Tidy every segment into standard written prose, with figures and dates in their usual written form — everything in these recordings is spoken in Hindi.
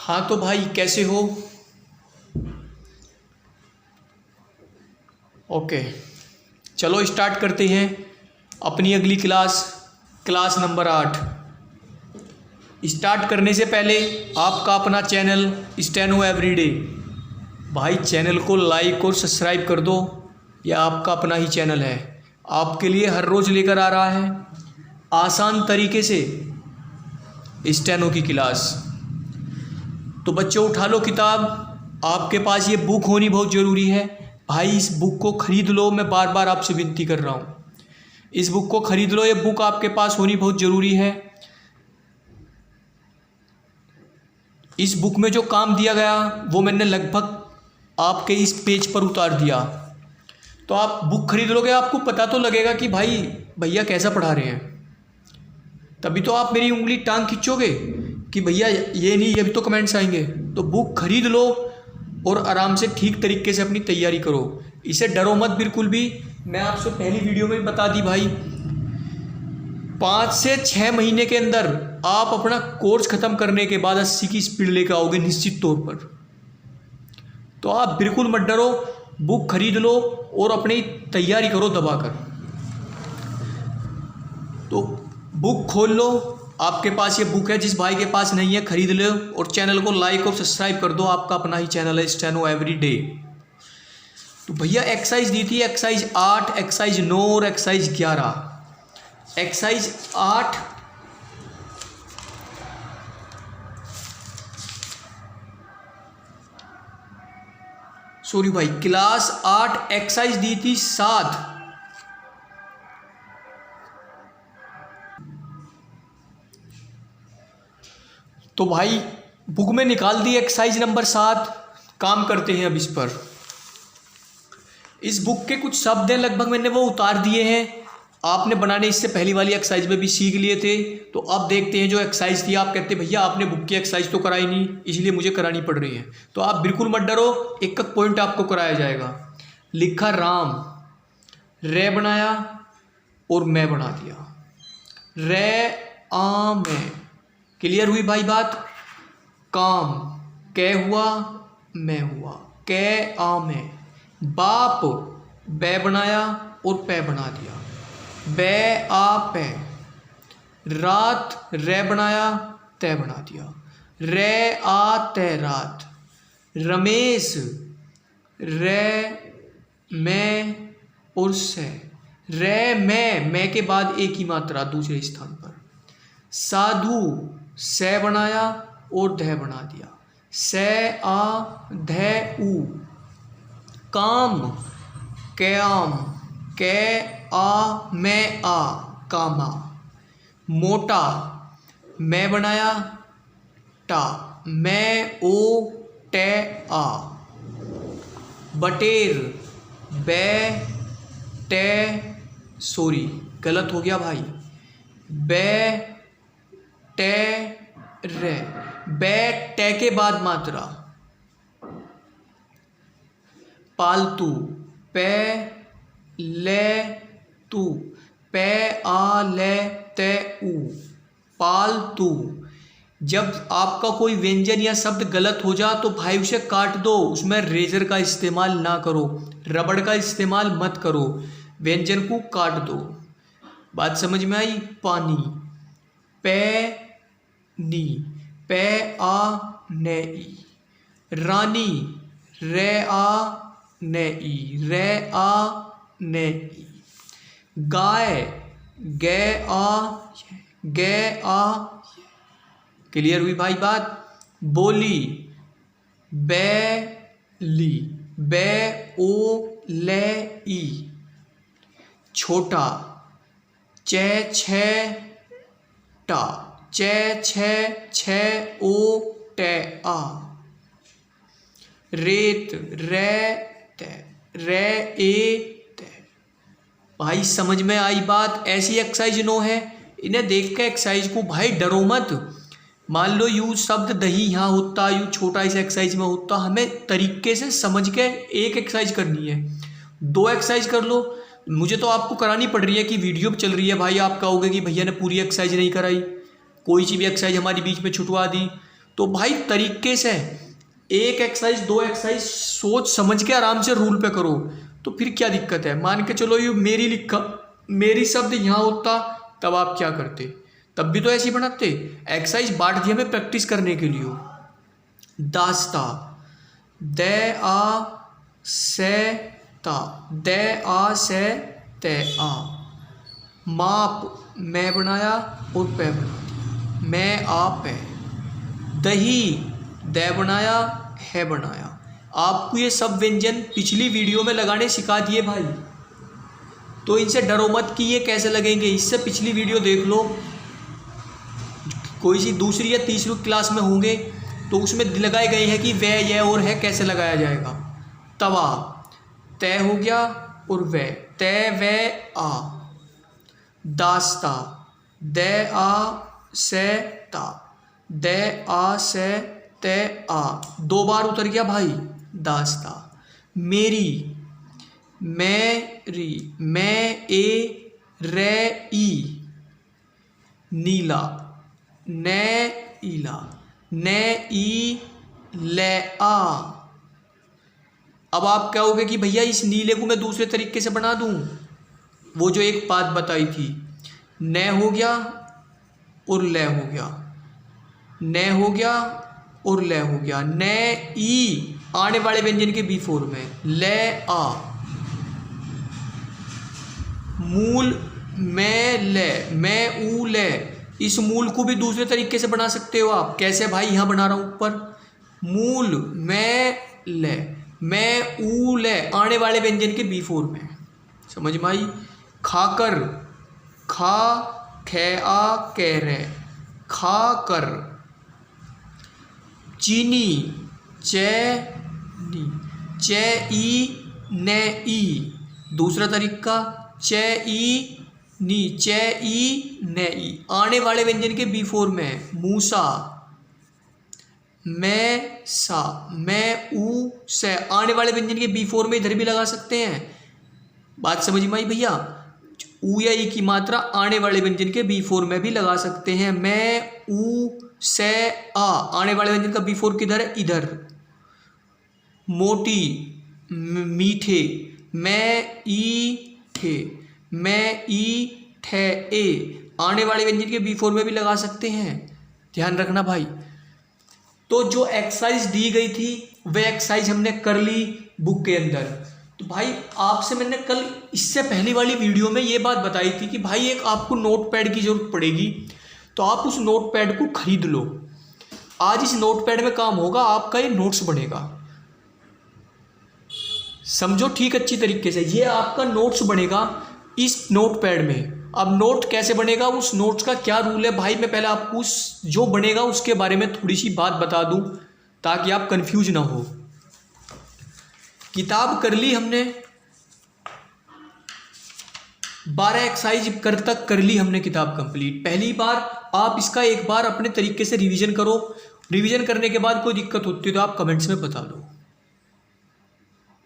हाँ तो भाई कैसे हो। ओके, चलो स्टार्ट करते हैं अपनी अगली क्लास नंबर 8। स्टार्ट करने से पहले आपका अपना चैनल स्टेनो एवरीडे, भाई चैनल को लाइक और सब्सक्राइब कर दो। यह आपका अपना ही चैनल है, आपके लिए हर रोज़ लेकर आ रहा है आसान तरीके से स्टेनो की क्लास। तो बच्चों उठा लो किताब, आपके पास ये बुक होनी बहुत ज़रूरी है। भाई इस बुक को ख़रीद लो, मैं बार बार आपसे विनती कर रहा हूँ, इस बुक को ख़रीद लो। ये बुक आपके पास होनी बहुत ज़रूरी है। इस बुक में जो काम दिया गया वो मैंने लगभग आपके इस पेज पर उतार दिया। तो आप बुक खरीद लोगे, आपको पता तो लगेगा कि भाई भैया कैसा पढ़ा रहे हैं, तभी तो आप मेरी उंगली टांग खींचोगे कि भैया ये नहीं, ये भी तो कमेंट्स आएंगे। तो बुक खरीद लो और आराम से ठीक तरीके से अपनी तैयारी करो, इसे डरो मत बिल्कुल भी। मैं आपसे पहली वीडियो में बता दी भाई, 5 से 6 महीने के अंदर आप अपना कोर्स ख़त्म करने के बाद 80 की स्पीड लेकर आओगे निश्चित तौर पर। तो आप बिल्कुल मत डरो, बुक खरीद लो और अपनी तैयारी करो दबाकर। तो बुक खोल लो, आपके पास ये बुक है, जिस भाई के पास नहीं है खरीद लो और चैनल को लाइक और सब्सक्राइब कर दो। आपका अपना ही चैनल है स्टेनो एवरीडे। तो भैया एक्सरसाइज दी थी, एक्सरसाइज 8, एक्सरसाइज 9 और एक्सरसाइज 11। एक्सरसाइज 8 सॉरी भाई, क्लास 8 एक्सरसाइज दी थी 7। तो भाई बुक में निकाल दी एक्सरसाइज नंबर 7। काम करते हैं अब इस पर। इस बुक के कुछ शब्द हैं, लगभग मैंने वो उतार दिए हैं, आपने बनाने इससे पहली वाली एक्सरसाइज में भी सीख लिए थे। तो अब देखते हैं जो एक्सरसाइज थी। आप कहते भैया आपने बुक की एक्सरसाइज तो कराई नहीं, इसलिए मुझे करानी पड़ रही है। तो आप बिल्कुल मत डरो, एक एक पॉइंट आपको कराया जाएगा। लिखा राम, रे बनाया और मैं बना दिया, रे आ मैं। क्लियर हुई भाई बात। काम, कै हुआ मैं हुआ, कै आ मैं। बाप, बै बनाया और पै बना दिया, बै आ पै। रात, रे बनाया तय बना दिया, रे आ तय रात। रमेश, रे मैं और से, रे मैं के बाद एक ही मात्रा दूसरे स्थान पर। साधु, से बनाया और धै बना दिया, से आ धै ऊ। काम, क्याम, कै आ मैं आ, कामा। मोटा, मैं बनाया टा, मैं ओ टे आ। बटेर, बै टे सॉरी गलत हो गया भाई, बै टे रे, बै टे के बाद मात्रा। पालतू, पै ले तू, पै आ ले ते ऊ, पालतू। जब आपका कोई व्यंजन या शब्द गलत हो जा तो भाई उसे काट दो, उसमें रेजर का इस्तेमाल ना करो, रबड़ का इस्तेमाल मत करो, व्यंजन को काट दो। बात समझ में आई। पानी, पै नी, पै आ ने ई। रानी, रे आ ने ई, रे आ ने ई। गाय, गे आ। क्लियर हुई भाई बात। बोली, बैली, बै ओ ले ई। छोटा, चे छे टा, चे छे ओ टे आ। रेत, रे ते, रे ए ते। भाई समझ में आई बात। ऐसी एक्सरसाइज 9 है, इन्हें देख के एक्सरसाइज को भाई डरो मत। मान लो यू शब्द दही यहाँ होता, यू छोटा इस एक्सरसाइज में होता, हमें तरीके से समझ के एक एक्सरसाइज करनी है। 2 एक्सरसाइज कर लो, मुझे तो आपको करानी पड़ रही है कि वीडियो चल रही है भाई, आप कहोगे कि भैया ने पूरी एक्सरसाइज नहीं कराई, कोई सी भी एक्सरसाइज हमारी बीच में छुटवा दी। तो भाई तरीके से एक एक्सरसाइज, दो एक्सरसाइज सोच समझ के आराम से रूल पे करो, तो फिर क्या दिक्कत है। मान के चलो ये मेरी शब्द यहाँ होता, तब आप क्या करते, तब भी तो ऐसे ही बनाते। एक्सरसाइज बांट दी हमें प्रैक्टिस करने के लिए। दास्ता, दे आ से ता, दे आ से ते आ। माप, मैं बनाया और पे बना दिया, मैं आ पे। दही, दे बनाया है बनाया। आपको ये सब व्यंजन पिछली वीडियो में लगाने सिखा दिए भाई, तो इनसे डरो मत कि ये कैसे लगेंगे। इससे पिछली वीडियो देख लो, कोई सी दूसरी या तीसरी क्लास में होंगे तो उसमें लगाए गए हैं कि वह, यह और है कैसे लगाया जाएगा। तवा, तय हो गया और वह, तय व आ। दास्ता, दे आ से ता, दे आ से ते आ। दो बार उतर गया भाई, दास्ता। मेरी, मेरी, मैं ए रे ई। नीला, ने ईला, ने ई ले आ। अब आप कहोगे कि भैया इस नीले को मैं दूसरे तरीके से बना दूं, वो जो एक बात बताई थी, न हो गया और ले हो गया, न हो गया और ले हो गया, न ई आने वाले व्यंजन के बी फॉर्म में, ले आ। मूल, मैं ले, मैं ऊ ले। इस मूल को भी दूसरे तरीके से बना सकते हो आप। कैसे भाई, यहां बना रहा हूं ऊपर, मूल, मैं ले, मैं ऊ ले आने वाले व्यंजन के बी फॉर्म में, समझ में आई। खाकर, खा खे आ कह रहे, खा कर। चीनी, चैनी, चे ई ने ई। दूसरा तरीका, चे ई नी, चे ई ने ई आने वाले व्यंजन के बी फॉर्म में। मूसा, मैं सा, मैं ऊ से आने वाले व्यंजन के बी फॉर्म में इधर भी लगा सकते हैं। बात समझ में आई भैया। ऊ या ई की मात्रा आने वाले व्यंजन के बी फॉर्म में भी लगा सकते हैं। मैं ऊ से आ आने वाले व्यंजन का बी फॉर्म किधर है, इधर। मोटी, मीठे, मैं ई ठे, मैं ई ठे ए आने वाले व्यंजन के बी फॉर्म में भी लगा सकते हैं। ध्यान रखना भाई। तो जो एक्सरसाइज दी गई थी वह एक्सरसाइज हमने कर ली बुक के अंदर। तो भाई आपसे मैंने कल इससे पहली वाली वीडियो में ये बात बताई थी कि भाई एक आपको नोट पैड की जरूरत पड़ेगी, तो आप उस नोट पैड को खरीद लो। आज इस नोट पैड में काम होगा, आपका ये नोट्स बनेगा। समझो ठीक अच्छी तरीके से, ये आपका नोट्स बनेगा इस नोट पैड में। अब नोट कैसे बनेगा, उस नोट्स का क्या रूल है भाई, मैं पहले आपको उस जो बनेगा उसके बारे में थोड़ी सी बात बता दूं ताकि आप कंफ्यूज ना हो। किताब कर ली हमने, 12 एक्सरसाइज तक कर ली हमने किताब कंप्लीट। पहली बार आप इसका एक बार अपने तरीके से रिवीजन करो। रिवीजन करने के बाद कोई दिक्कत होती है तो आप कमेंट्स में बता दो।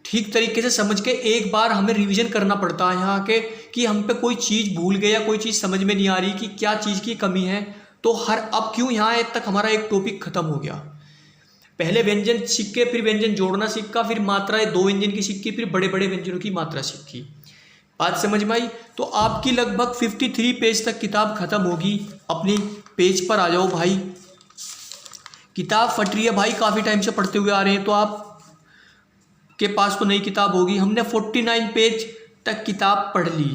ठीक तरीके से समझ के एक बार हमें रिवीजन करना पड़ता है यहाँ के, कि हम पे कोई चीज़ भूल गए या कोई चीज़ समझ में नहीं आ रही कि क्या चीज़ की कमी है। तो अब क्यों यहाँ तक हमारा एक टॉपिक खत्म हो गया। पहले व्यंजन सीख के फिर व्यंजन जोड़ना सीखा, फिर मात्राएं 2 व्यंजन की सीखी, फिर बड़े बड़े व्यंजनों की मात्रा सीखी। बात समझ में आई। तो आपकी लगभग 53 पेज तक किताब खत्म होगी। अपनी पेज पर आ जाओ भाई। किताब फट रही है भाई, काफ़ी टाइम से पढ़ते हुए आ रहे हैं, तो आप के पास तो नई किताब होगी। हमने 49 पेज तक किताब पढ़ ली,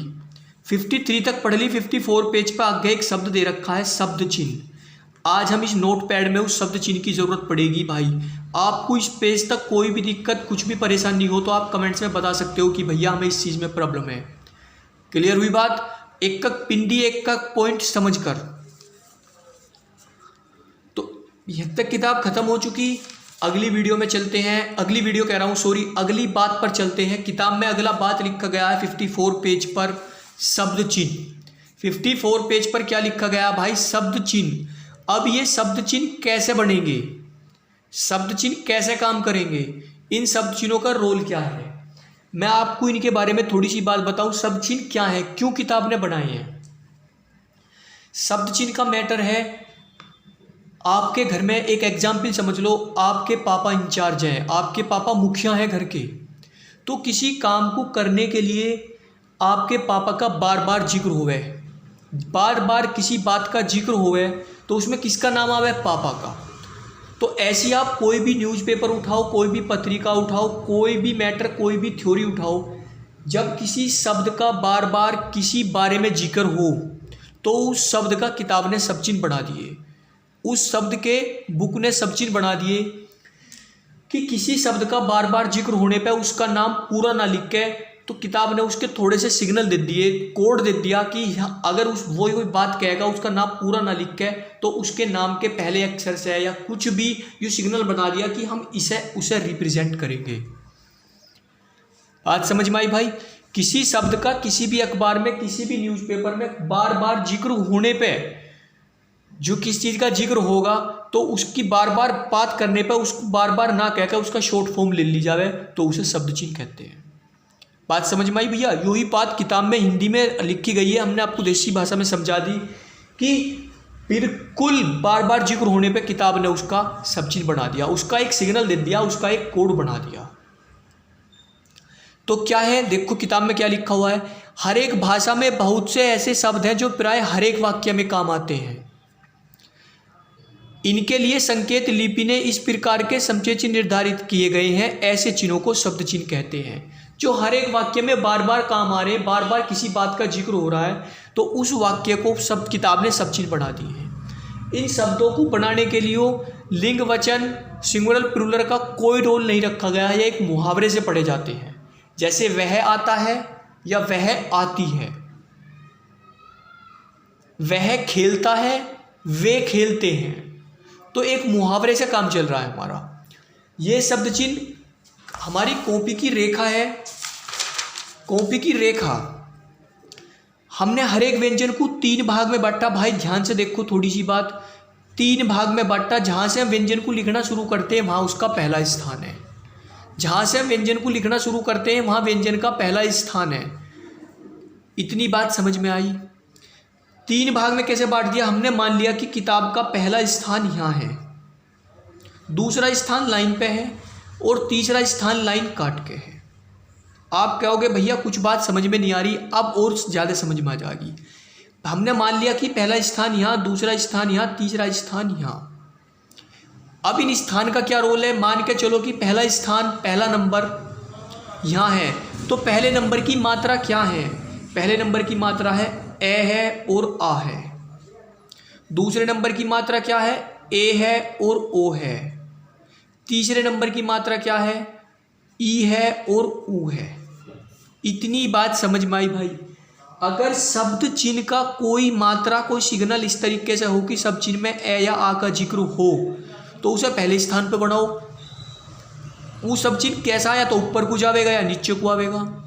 53 तक पढ़ ली। 54 पेज पर आगे एक शब्द दे रखा है, शब्द चिन्ह। आज हम इस नोट पैड में उस शब्द चिन्ह की जरूरत पड़ेगी भाई। आपको इस पेज तक कोई भी दिक्कत, कुछ भी परेशानी हो तो आप कमेंट्स में बता सकते हो कि भैया हमें इस चीज़ में प्रॉब्लम है। क्लियर हुई बात। एक एक पिंडी, एक एक पॉइंट समझ कर। तो यहाँ तक किताब खत्म हो चुकी। अगली वीडियो में चलते हैं, अगली वीडियो कह रहा हूँ सॉरी, अगली बात पर चलते हैं। किताब में अगला बात लिखा गया है 54 पेज पर, शब्द चिन्ह। 54 पेज पर क्या लिखा गया भाई, शब्द चिन्ह। अब ये शब्द चिन्ह कैसे बनेंगे, शब्द चिन्ह कैसे काम करेंगे, इन शब्द चिन्हों का रोल क्या है, मैं आपको इनके बारे में थोड़ी सी बात बताऊं। शब्द चिन्ह क्या है, क्यों किताब ने बनाए हैं। शब्द चिन्ह का मैटर है, आपके घर में एक एग्जाम्पल समझ लो, आपके पापा इंचार्ज हैं, आपके पापा मुखिया हैं घर के, तो किसी काम को करने के लिए आपके पापा का बार बार जिक्र होवे, बार बार किसी बात का जिक्र होवे, तो उसमें किसका नाम आवे? पापा का। तो ऐसी आप कोई भी न्यूज़पेपर उठाओ, कोई भी पत्रिका उठाओ, कोई भी मैटर, कोई भी थ्योरी उठाओ, जब किसी शब्द का बार बार किसी बारे में जिक्र हो तो उस शब्द का किताब ने सब चिन्ह बना दिए, उस शब्द के बुक ने सब चिन्ह बना दिए कि किसी शब्द का बार बार जिक्र होने पे उसका नाम पूरा ना लिख के, तो किताब ने उसके थोड़े से सिग्नल दे दिए, कोड दे दिया कि अगर उस वो कोई बात कहेगा उसका नाम पूरा ना लिख के, तो उसके नाम के पहले अक्षर से या कुछ भी ये सिग्नल बना दिया कि हम इसे उसे रिप्रेजेंट करेंगे। आज समझ में आई भाई? किसी शब्द का किसी भी अखबार में, किसी भी न्यूज़पेपर में बार बार जिक्र होने पे, जो किस चीज़ का जिक्र होगा तो उसकी बार बार बात करने पे उसको बार बार ना कहकर उसका शॉर्ट फॉर्म ले ली जावे, तो उसे शब्द चिन्ह कहते हैं। बात समझ में आई भैया? यही बात किताब में हिंदी में लिखी गई है, हमने आपको देसी भाषा में समझा दी कि बिल्कुल बार बार जिक्र होने पे किताब ने उसका सब चिन्ह बना दिया, उसका एक सिग्नल दे दिया, उसका एक कोड बना दिया। तो क्या है, देखो किताब में क्या लिखा हुआ है। हर एक भाषा में बहुत से ऐसे शब्द हैं जो प्राय हर एक वाक्य में काम आते हैं। इनके लिए संकेत लिपि ने इस प्रकार के समचे चिन्ह निर्धारित किए गए हैं। ऐसे चिन्हों को शब्द चिन्ह कहते हैं, जो हर एक वाक्य में बार बार काम आ रहे हैं, बार बार किसी बात का जिक्र हो रहा है, तो उस वाक्य को शब्द किताब ने सब चिन्ह बना दिए हैं। इन शब्दों को बनाने के लिए लिंग वचन सिंगुलर प्लूरल का कोई रोल नहीं रखा गया है, ये एक मुहावरे से पढ़े जाते हैं। जैसे वह आता है या वह आती है, वह खेलता है, वे खेलते हैं, तो एक मुहावरे से काम चल रहा है हमारा। ये शब्द चिन्ह हमारी कॉपी की रेखा है, कॉपी की रेखा। हमने हर एक व्यंजन को 3 भाग में बांटा। भाई ध्यान से देखो थोड़ी सी बात, 3 भाग में बांटा। जहाँ से हम व्यंजन को लिखना शुरू करते हैं वहाँ उसका पहला स्थान है, जहाँ से हम व्यंजन को लिखना शुरू करते हैं वहाँ व्यंजन का पहला स्थान है। इतनी बात समझ में आई? 3 भाग में कैसे बांट दिया हमने? मान लिया कि किताब का पहला स्थान यहाँ है, दूसरा स्थान लाइन पे है और तीसरा स्थान लाइन काट के है। आप कहोगे भैया कुछ बात समझ में नहीं आ रही, अब और ज़्यादा समझ में आ जाएगी। हमने मान लिया कि पहला स्थान यहाँ, दूसरा स्थान यहाँ, तीसरा स्थान यहाँ। अब इन स्थान का क्या रोल है? मान के चलो कि पहला स्थान, पहला नंबर यहाँ है, तो पहले नंबर की मात्रा क्या है? पहले नंबर की मात्रा है ए है और आ है। दूसरे नंबर की मात्रा क्या है? ए है और ओ है। तीसरे नंबर की मात्रा क्या है? ई है और ऊ है। इतनी बात समझ में आई भाई? अगर शब्द चिन्ह का कोई मात्रा, कोई सिग्नल इस तरीके से हो कि शब्द चिन्ह में ए या आ का जिक्र हो, तो उसे पहले स्थान पे बनाओ। वो शब्द चिन्ह कैसा, या तो ऊपर को जाएगा या नीचे को आवेगा,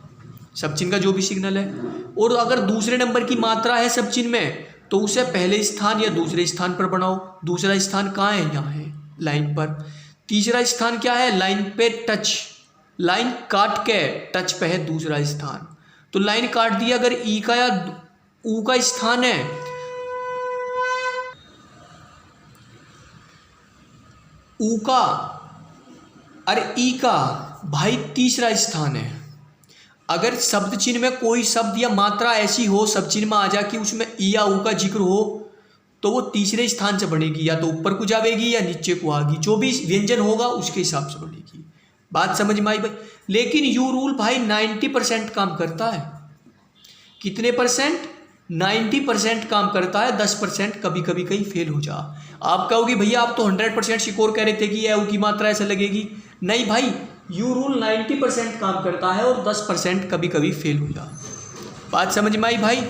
शब्द चिन्ह का जो भी सिग्नल है। और अगर दूसरे नंबर की मात्रा है शब्द चिन्ह में, तो उसे पहले स्थान या दूसरे स्थान पर बनाओ। दूसरा स्थान कहाँ है? यहाँ है, लाइन पर। तीसरा स्थान क्या है? लाइन पे टच, लाइन काट के टच पे है दूसरा स्थान। तो लाइन काट दी, अगर ई का या ऊ का स्थान है, ऊ का और ई का भाई तीसरा स्थान है। अगर शब्द चिन्ह में कोई शब्द या मात्रा ऐसी हो, शब्द चिन्ह में आ जा कि उसमें ई या ऊ का जिक्र हो, तो वो तीसरे स्थान से बनेगी, या तो ऊपर को जाएगी या नीचे को आएगी, जो भी व्यंजन होगा उसके हिसाब से बनेगी। बात समझ में आई भाई? लेकिन यू रूल भाई 90% काम करता है। कितने परसेंट? 90% काम करता है, 10% कभी कभी कहीं फेल हो जा। आप कहोगे भैया आप तो 100% सिक्योर कह रहे थे कि यू की मात्रा ऐसे लगेगी। नहीं भाई, यू रूल 90% काम करता है और 10% कभी कभी फेल हो जा। बात समझ में आई भाई?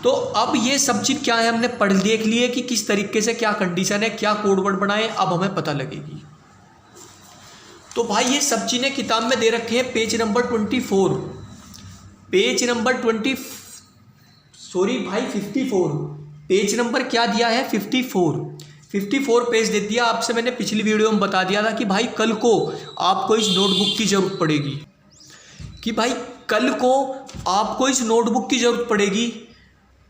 तो अब ये सब चीज़ क्या है हमने पढ़ देख लिए कि किस तरीके से क्या कंडीशन है, क्या कोड वर्ड बनाए, अब हमें पता लगेगी। तो भाई ये सब चीज़ें किताब में दे रखे हैं, page number 24, page number 54, page number क्या दिया है? 54 पेज दे दिया। आपसे मैंने पिछली वीडियो में बता दिया था कि भाई कल को आपको इस नोटबुक की ज़रूरत पड़ेगी, कि भाई कल को आपको इस नोटबुक की ज़रूरत पड़ेगी।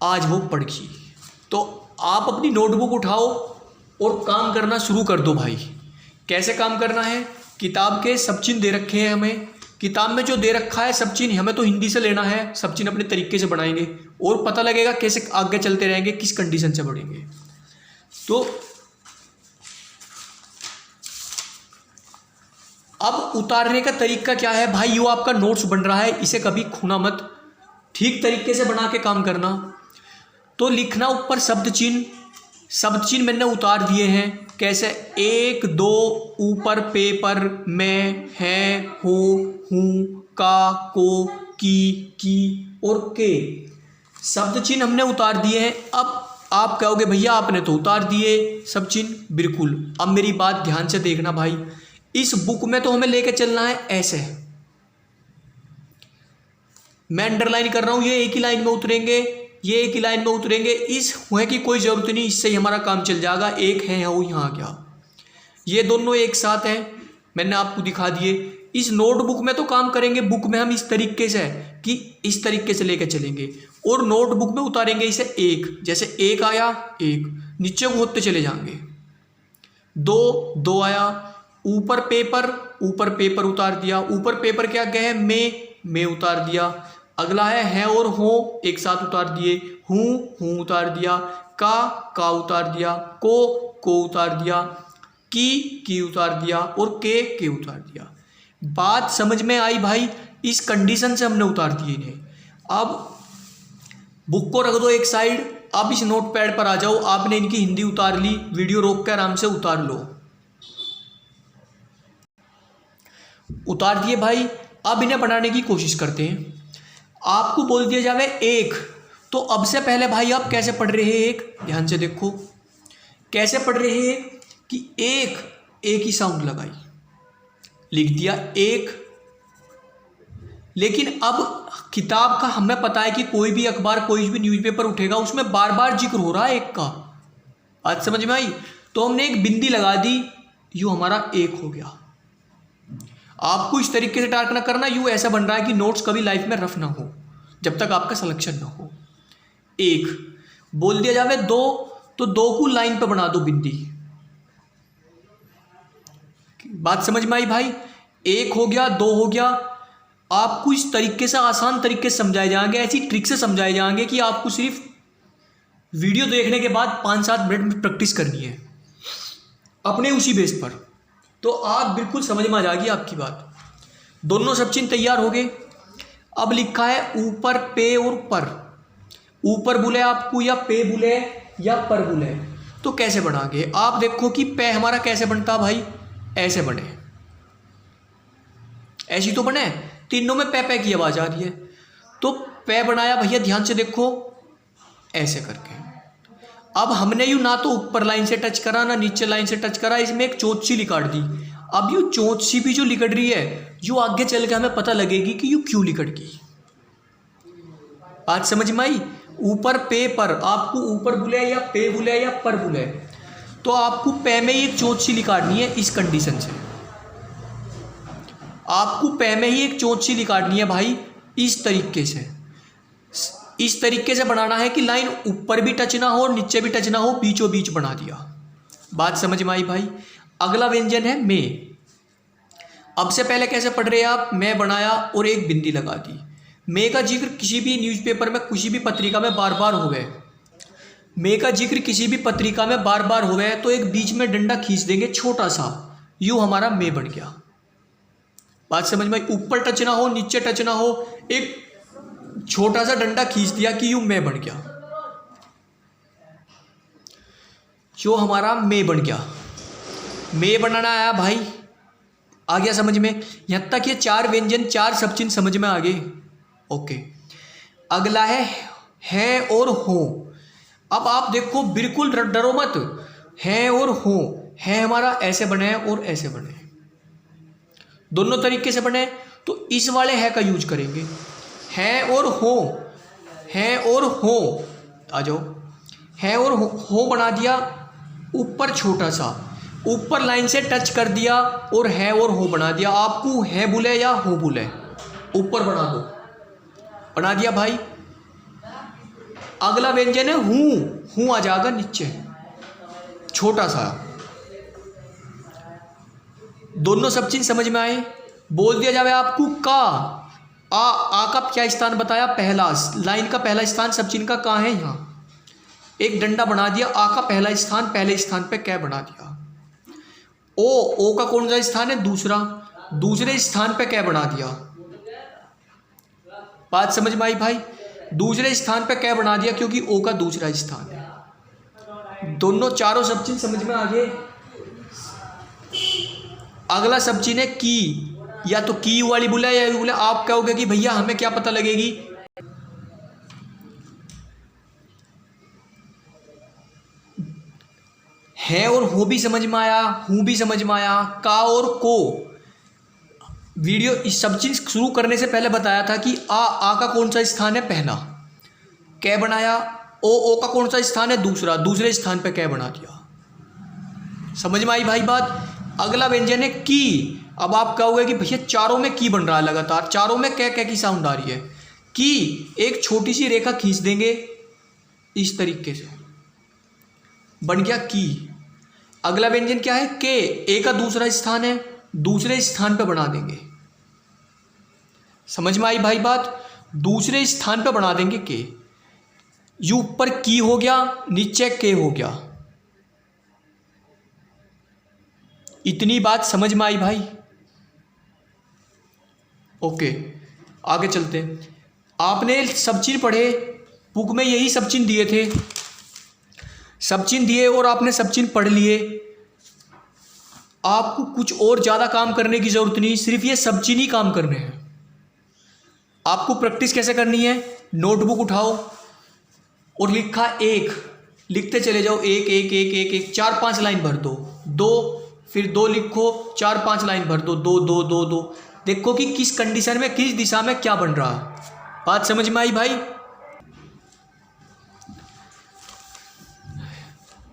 आज वो पढ़ी, तो आप अपनी नोटबुक उठाओ और काम करना शुरू कर दो भाई। कैसे काम करना है? किताब के सब चिन्ह दे रखे हैं हमें, किताब में जो दे रखा है सब चिन्ह हमें तो हिंदी से लेना है, सब चिन्ह अपने तरीके से बनाएंगे और पता लगेगा कैसे आगे चलते रहेंगे, किस कंडीशन से बढ़ेंगे। तो अब उतारने का तरीका क्या है भाई? यो आपका नोट्स बन रहा है, इसे कभी खोना मत, ठीक तरीके से बना के काम करना। तो लिखना ऊपर शब्द चिन्ह मैंने उतार दिए हैं। कैसे? 1 2 ऊपर पेपर, मैं, है, हो, हूँ, का, को, की और के शब्द चिन्ह हमने उतार दिए हैं। अब आप कहोगे भैया आपने तो उतार दिए सब चिन्ह, बिल्कुल। अब मेरी बात ध्यान से देखना भाई, इस बुक में तो हमें लेके चलना है ऐसे। मैं अंडरलाइन कर रहा हूं, ये एक ही लाइन में उतरेंगे, ये एक ही लाइन में उतरेंगे, इस हुए की कोई जरूरत नहीं, इससे ही हमारा काम चल जाएगा। एक है वो यहाँ आ गया, ये दोनों एक साथ हैं, मैंने आपको दिखा दिए। इस नोटबुक में तो काम करेंगे, बुक में हम इस तरीके से है कि इस तरीके से लेकर चलेंगे और नोटबुक में उतारेंगे इसे एक, जैसे एक आया एक, नीचे को होते चले जाएंगे, 2 2 आया, ऊपर पेपर उतार दिया, ऊपर पेपर के आगे है मैं उतार दिया। अगला है और हो एक साथ उतार दिए, हूँ उतार दिया, का उतार दिया, को उतार दिया, की उतार दिया और के उतार दिया। बात समझ में आई भाई? इस कंडीशन से हमने उतार दिए इन्हें। अब बुक को रख दो एक साइड, अब इस नोट पैड पर आ जाओ। आपने इनकी हिंदी उतार ली, वीडियो रोक कर आराम से उतार लो। उतार दिए भाई, अब इन्हें बनाने की कोशिश करते हैं। आपको बोल दिया जावे एक, तो अब से पहले भाई आप कैसे पढ़ रहे हैं? एक ध्यान से देखो कैसे पढ़ रहे हैं कि एक ही साउंड लगाई, लिख दिया एक। लेकिन अब किताब का हमें पता है कि कोई भी अखबार, कोई भी न्यूज़पेपर उठेगा उसमें बार बार जिक्र हो रहा है एक का। आज समझ में आई? तो हमने एक बिंदी लगा दी, यूँ हमारा एक हो गया। आपको इस तरीके से टारगेट ना करना, यूँ ऐसा बन रहा है कि नोट्स कभी लाइफ में रफ ना हो जब तक आपका सिलेक्शन ना हो। एक बोल दिया जावे 2, तो 2 को लाइन पे बना दो बिंदी। बात समझ में आई भाई? 1 हो गया, 2 हो गया। आपको इस तरीके से आसान तरीके से समझाए जाएंगे, ऐसी ट्रिक से समझाए जाएंगे कि आपको सिर्फ वीडियो देखने के बाद 5-7 मिनट में प्रैक्टिस करनी है अपने उसी बेस पर, तो आप बिल्कुल समझ में आ जाएगी आपकी बात। दोनों सब चिन्ह तैयार हो गए। अब लिखा है ऊपर पे और पर। ऊपर बुले आपको या पे बुले या पर बुले, तो कैसे बनाओगे? आप देखो कि पे हमारा कैसे बनता भाई? ऐसे बने, ऐसी तो बने, तीनों में पे की आवाज आ रही है, तो पे बनाया भैया, ध्यान से देखो ऐसे करके। अब हमने यूँ ना तो ऊपर लाइन से टच करा ना नीचे लाइन से टच करा, इसमें एक चोंच सी लिकाट दी। अब यूँ चोंच सी भी जो लिकट रही है, यूँ आगे चल के हमें पता लगेगी कि यूँ क्यों लिकट गई। बात समझ में आई? ऊपर पे पर, आपको ऊपर बुले या पे बुले या पर बुले, तो आपको पे में ही एक चोंच सी लिकाटनी है। इस कंडीशन से आपको पे में ही एक चोंच सी लिकाटनी है भाई, इस तरीके से। इस तरीके से बनाना है कि लाइन ऊपर भी टच ना हो और नीचे भी टच ना हो, बीचों बीच बना दिया। बात समझ में आई भाई? अगला व्यंजन है मैं। अब से पहले कैसे पढ़ रहे हैं आप? मैं बनाया और एक बिंदी लगा दी। मैं का जिक्र किसी भी न्यूज़पेपर में, किसी भी पत्रिका में बार बार हो गए, मैं का जिक्र किसी भी पत्रिका में बार बार हो गए, तो एक बीच में डंडा खींच देंगे छोटा सा, यूँ हमारा मैं बन गया। बात समझ में आई? ऊपर टच ना हो नीचे टच ना हो, एक छोटा सा डंडा खींच दिया कि यूं मैं बन गया, जो हमारा मैं बन गया। मैं बनाना आया भाई, आ गया समझ में? यहां तक ये 4 व्यंजन 4 सब चिन्ह समझ में आ गए। ओके, अगला है और हो। अब आप देखो, बिल्कुल डरो मत, है और हो। है हमारा ऐसे बने और ऐसे बने, दोनों तरीके से बने, तो इस वाले है का यूज करेंगे। है और हो, है और हो, आ जाओ। है और हो बना दिया, ऊपर छोटा सा, ऊपर लाइन से टच कर दिया और है और हो बना दिया। आपको है बुले या हो बुले, ऊपर बना दो, बना दिया भाई। अगला व्यंजन है हूँ। हूँ आ जाएगा नीचे, छोटा सा। दोनों सब चिन्ह समझ में आए। बोल दिया जावे आपको का, आ का क्या स्थान बताया, पहला, लाइन का पहला स्थान सब चिन्ह का कहाँ है, यहाँ। एक डंडा बना दिया, आ का पहला स्थान, पहले स्थान पे कै बना दिया। ओ का कौन सा स्थान है, दूसरा, दूसरे स्थान पे कै बना दिया। बात समझ में आई भाई, दूसरे स्थान पे कै बना दिया क्योंकि ओ का दूसरा स्थान है। दोनों चारों सब चिन्ह समझ में आ गए। अगला सब चिन्ह है की, या तो की वाली बोला या बोला। आप कहोगे कि भैया हमें क्या पता लगेगी, है और हो भी समझ में आया, हूं भी समझ में आया। का और को वीडियो इस सब चीज शुरू करने से पहले बताया था कि आ का कौन सा स्थान है, पहला, कै बनाया। ओ का कौन सा स्थान है, दूसरा, दूसरे स्थान पे कै बना दिया। समझ में आई भाई बात। अगला व्यंजन है की। अब आप कहोगे कि भैया चारों में की बन रहा है लगातार, चारों में कै की साउंड आ रही है। की एक छोटी सी रेखा खींच देंगे इस तरीके से, बन गया की। अगला व्यंजन क्या है, के। ए का दूसरा स्थान है, दूसरे स्थान पे बना देंगे। समझ में आई भाई बात, दूसरे स्थान पे बना देंगे के। यू ऊपर की हो गया, नीचे के हो गया। इतनी बात समझ में आई भाई। ओके, आगे चलते हैं। आपने सब चिन्ह पढ़े, बुक में यही सब चिन्ह दिए थे, सब चिन्ह दिए और आपने सब चिन्ह पढ़ लिए। आपको कुछ और ज़्यादा काम करने की ज़रूरत नहीं, सिर्फ ये सब चिन्ह ही काम करने हैं। आपको प्रैक्टिस कैसे करनी है, नोटबुक उठाओ और लिखा एक, लिखते चले जाओ, एक एक एक एक एक, 4-5 लाइन भर दो, दो, फिर दो लिखो, 4-5 लाइन भर दो, दो दो दो दो। देखो कि किस कंडीशन में, किस दिशा में क्या बन रहा है। बात समझ में आई भाई।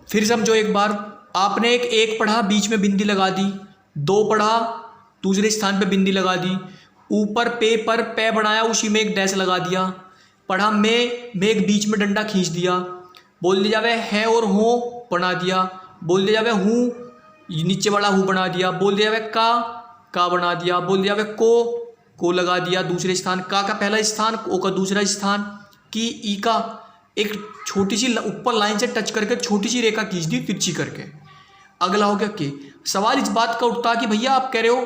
फिर समझो एक बार, आपने एक पढ़ा, बीच में बिंदी लगा दी, दो पढ़ा, दूसरे स्थान पे बिंदी लगा दी, ऊपर पे पर पै बनाया, उसी में एक डैश लगा दिया। पढ़ा में एक बीच में डंडा खींच दिया। बोल दिया जावे है और हो बना दिया। बोल दिया जावे हूँ, नीचे वाला हूँ बना दिया। बोल दिया जावे का बना दिया। बोल दिया जावे को लगा दिया दूसरे स्थान, का पहला स्थान, ओ का दूसरा स्थान, की ई का एक छोटी सी ऊपर लाइन से टच करके छोटी सी रेखा खींच दी तिरछी करके। अगला हो गया के। सवाल इस बात का उठता कि भैया आप कह रहे हो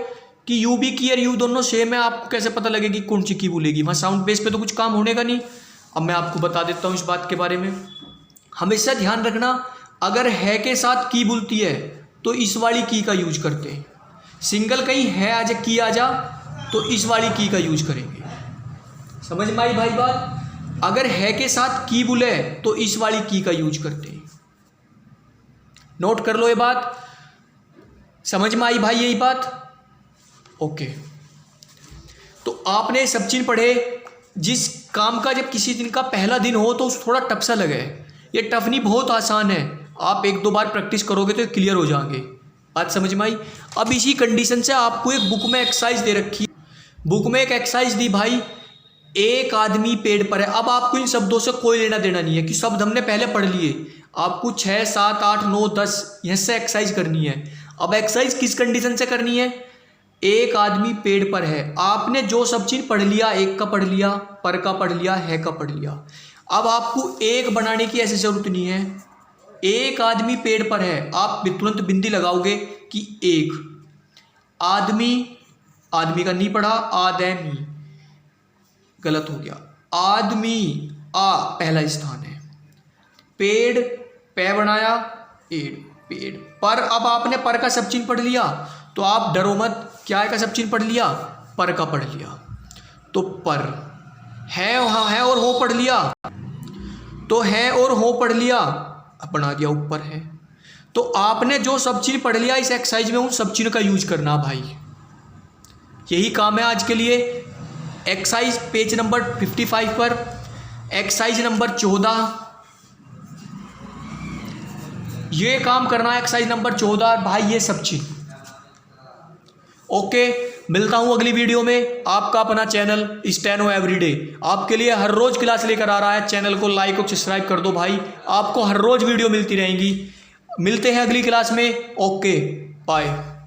कि यू भी की और यू दोनों सेम है, आपको कैसे पता लगेगी कौन सी की बोलेगी, वहाँ साउंड बेस पे तो कुछ काम होने का नहीं। अब मैं आपको बता देता हूँ इस बात के बारे में। हमेशा ध्यान रखना, अगर है के साथ की बोलती है तो इस वाली की का यूज करते हैं। सिंगल कहीं है आ जा, की आ जा, तो इस वाली की का यूज करेंगे। समझ में आई भाई बात। अगर है के साथ की बोले तो इस वाली की का यूज करते हैं। नोट कर लो ये बात, समझ में आई भाई यही बात। ओके, तो आपने सब चिन्ह पढ़े। जिस काम का जब किसी दिन का पहला दिन हो तो थोड़ा टफ सा लगे, ये टफ नहीं, बहुत आसान है। आप 1-2 बार प्रैक्टिस करोगे तो क्लियर हो जाएंगे। बात समझ में आई। अब इसी कंडीशन से आपको एक बुक में एक्सरसाइज दे रखी है। बुक में एक एक्सरसाइज दी भाई, एक आदमी पेड़ पर है। अब आपको इन शब्दों से कोई लेना देना नहीं है कि शब्द हमने पहले पढ़ लिए। आपको 6, 7, 8, 9, 10 यहाँ से एक्सरसाइज करनी है। अब एक्सरसाइज किस कंडीशन से करनी है, एक आदमी पेड़ पर है। आपने जो सब चीज पढ़ लिया, एक का पढ़ लिया, पर का पढ़ लिया, है का पढ़ लिया। अब आपको एक बनाने की ऐसी जरूरत नहीं है। एक आदमी पेड़ पर है, आप तुरंत बिंदी लगाओगे कि एक आदमी, आदमी का नहीं पढ़ा, आदमी गलत हो गया। आदमी, आ पहला स्थान है, पेड़ पै बनाया, पेड़ पर। अब आपने पर का सब चिन्ह पढ़ लिया तो आप डरो मत, क्या का सब चिन्ह पढ़ लिया, पर का पढ़ लिया तो पर। है और हो पढ़ लिया तो है और हो पढ़ लिया, अब बना दिया ऊपर है। तो आपने जो सब चिन्ह पढ़ लिया इस एक्सरसाइज में, उन सब चिन्ह का यूज करना भाई। यही काम है आज के लिए। एक्सरसाइज पेज नंबर 55 पर, एक्सरसाइज नंबर 14, ये काम करना है। एक्सरसाइज नंबर 14 भाई, ये सब चीज। ओके, मिलता हूं अगली वीडियो में। आपका अपना चैनल स्टेनो एवरीडे आपके लिए हर रोज क्लास लेकर आ रहा है। चैनल को लाइक और सब्सक्राइब कर दो भाई, आपको हर रोज वीडियो मिलती रहेंगी। मिलते हैं अगली क्लास में। Okay bye.